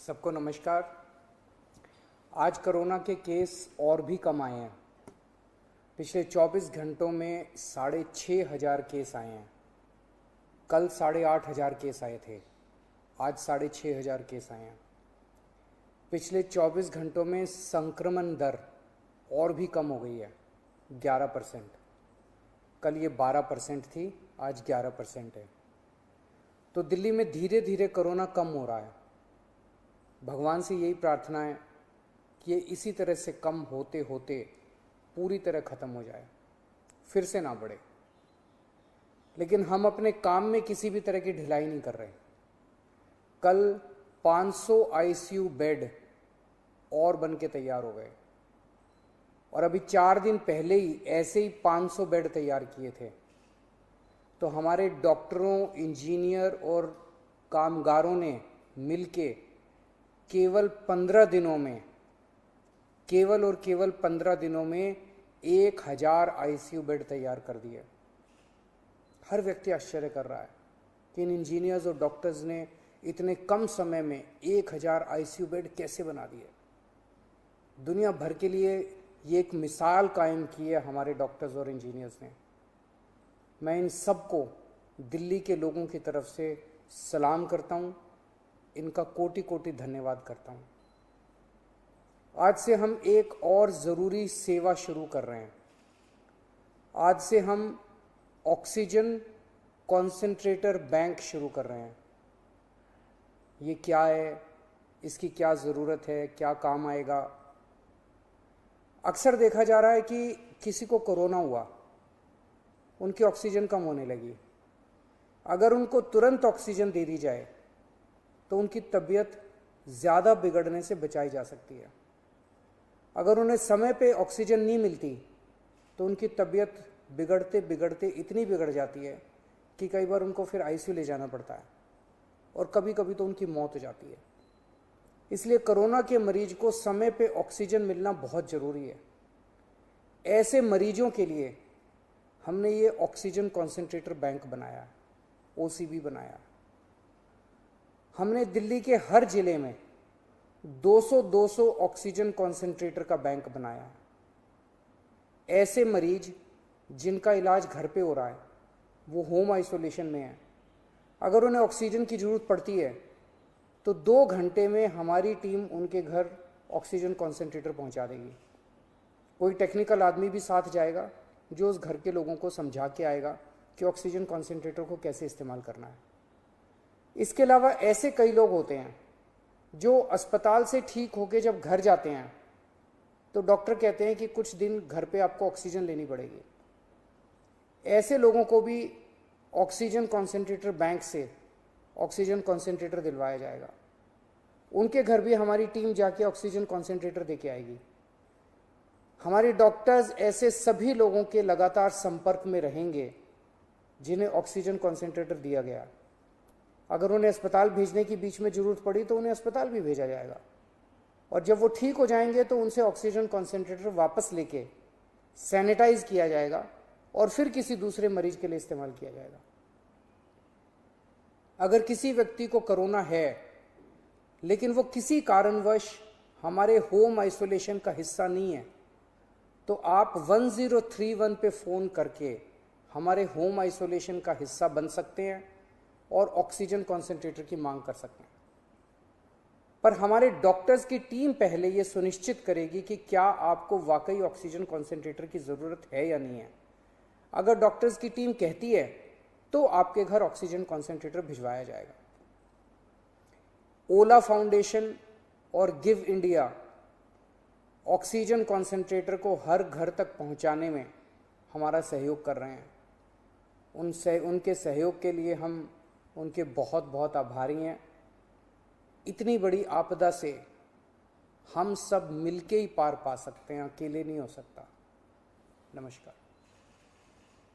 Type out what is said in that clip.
सबको नमस्कार। आज कोरोना के केस और भी कम आए हैं। पिछले 24 घंटों में 6,500 केस आए हैं। कल 8,500 केस आए थे, आज 6,500 केस आए हैं। पिछले 24 घंटों में संक्रमण दर और भी कम हो गई है, 11%। कल ये 12% थी, आज 11% है। तो दिल्ली में धीरे धीरे कोरोना कम हो रहा है। भगवान से यही प्रार्थना है कि ये इसी तरह से कम होते होते पूरी तरह ख़त्म हो जाए, फिर से ना बढ़े। लेकिन हम अपने काम में किसी भी तरह की ढिलाई नहीं कर रहे। कल 500 आईसीयू बेड और बन के तैयार हो गए और अभी 4 दिन पहले ही ऐसे ही 500 बेड तैयार किए थे। तो हमारे डॉक्टरों, इंजीनियर और कामगारों ने मिलके केवल 15 दिनों में, केवल 15 दिनों में 1,000 आईसीयू बेड तैयार कर दिए। हर व्यक्ति आश्चर्य कर रहा है कि इन इंजीनियर्स और डॉक्टर्स ने इतने कम समय में 1,000 आईसीयू बेड कैसे बना दिए। दुनिया भर के लिए ये एक मिसाल कायम की है हमारे डॉक्टर्स और इंजीनियर्स ने। मैं इन सबको दिल्ली के लोगों की तरफ से सलाम करता हूँ, इनका कोटि कोटि धन्यवाद करता हूँ। आज से हम एक और ज़रूरी सेवा शुरू कर रहे हैं। आज से हम ऑक्सीजन कॉन्सेंट्रेटर बैंक शुरू कर रहे हैं। ये क्या है, इसकी क्या ज़रूरत है, क्या काम आएगा? अक्सर देखा जा रहा है कि किसी को कोरोना हुआ, उनकी ऑक्सीजन कम होने लगी। अगर उनको तुरंत ऑक्सीजन दे दी जाए तो उनकी तबीयत ज़्यादा बिगड़ने से बचाई जा सकती है। अगर उन्हें समय पे ऑक्सीजन नहीं मिलती तो उनकी तबीयत बिगड़ते बिगड़ते इतनी बिगड़ जाती है कि कई बार उनको फिर आईसीयू ले जाना पड़ता है और कभी कभी तो उनकी मौत हो जाती है। इसलिए कोरोना के मरीज को समय पे ऑक्सीजन मिलना बहुत ज़रूरी है। ऐसे मरीजों के लिए हमने ये ऑक्सीजन कॉन्सेंट्रेटर बैंक बनाया, ओसीबी बनाया। हमने दिल्ली के हर जिले में 200-200 ऑक्सीजन कॉन्सेंट्रेटर का बैंक बनाया। ऐसे मरीज जिनका इलाज घर पे हो रहा है, वो होम आइसोलेशन में है, अगर उन्हें ऑक्सीजन की ज़रूरत पड़ती है तो 2 घंटे में हमारी टीम उनके घर ऑक्सीजन कॉन्सेंट्रेटर पहुंचा देगी। कोई टेक्निकल आदमी भी साथ जाएगा जो उस घर के लोगों को समझा के आएगा कि ऑक्सीजन कॉन्सेंट्रेटर को कैसे इस्तेमाल करना है। इसके अलावा ऐसे कई लोग होते हैं जो अस्पताल से ठीक होकर जब घर जाते हैं तो डॉक्टर कहते हैं कि कुछ दिन घर पे आपको ऑक्सीजन लेनी पड़ेगी। ऐसे लोगों को भी ऑक्सीजन कॉन्सेंट्रेटर बैंक से ऑक्सीजन कॉन्सेंट्रेटर दिलवाया जाएगा। उनके घर भी हमारी टीम जाके ऑक्सीजन कॉन्सेंट्रेटर देके आएगी। हमारे डॉक्टर्स ऐसे सभी लोगों के लगातार संपर्क में रहेंगे जिन्हें ऑक्सीजन कॉन्सेंट्रेटर दिया गया। अगर उन्हें अस्पताल भेजने की बीच में ज़रूरत पड़ी तो उन्हें अस्पताल भी भेजा जाएगा और जब वो ठीक हो जाएंगे तो उनसे ऑक्सीजन कॉन्सेंट्रेटर वापस लेके सैनिटाइज किया जाएगा और फिर किसी दूसरे मरीज के लिए इस्तेमाल किया जाएगा। अगर किसी व्यक्ति को कोरोना है लेकिन वो किसी कारणवश हमारे होम आइसोलेशन का हिस्सा नहीं है तो आप 1031 पे फ़ोन करके हमारे होम आइसोलेशन का हिस्सा बन सकते हैं और ऑक्सीजन कॉन्सेंट्रेटर की मांग कर सकते हैं। पर हमारे डॉक्टर्स की टीम पहले ये सुनिश्चित करेगी कि क्या आपको वाकई ऑक्सीजन कॉन्सेंट्रेटर की ज़रूरत है या नहीं है। अगर डॉक्टर्स की टीम कहती है तो आपके घर ऑक्सीजन कॉन्सेंट्रेटर भिजवाया जाएगा। ओला फाउंडेशन और गिव इंडिया ऑक्सीजन कॉन्सेंट्रेटर को हर घर तक पहुंचाने में हमारा सहयोग कर रहे हैं। उनके सहयोग के लिए हम उनके बहुत बहुत आभारी हैं। इतनी बड़ी आपदा से हम सब मिलके ही पार पा सकते हैं, अकेले नहीं हो सकता। नमस्कार।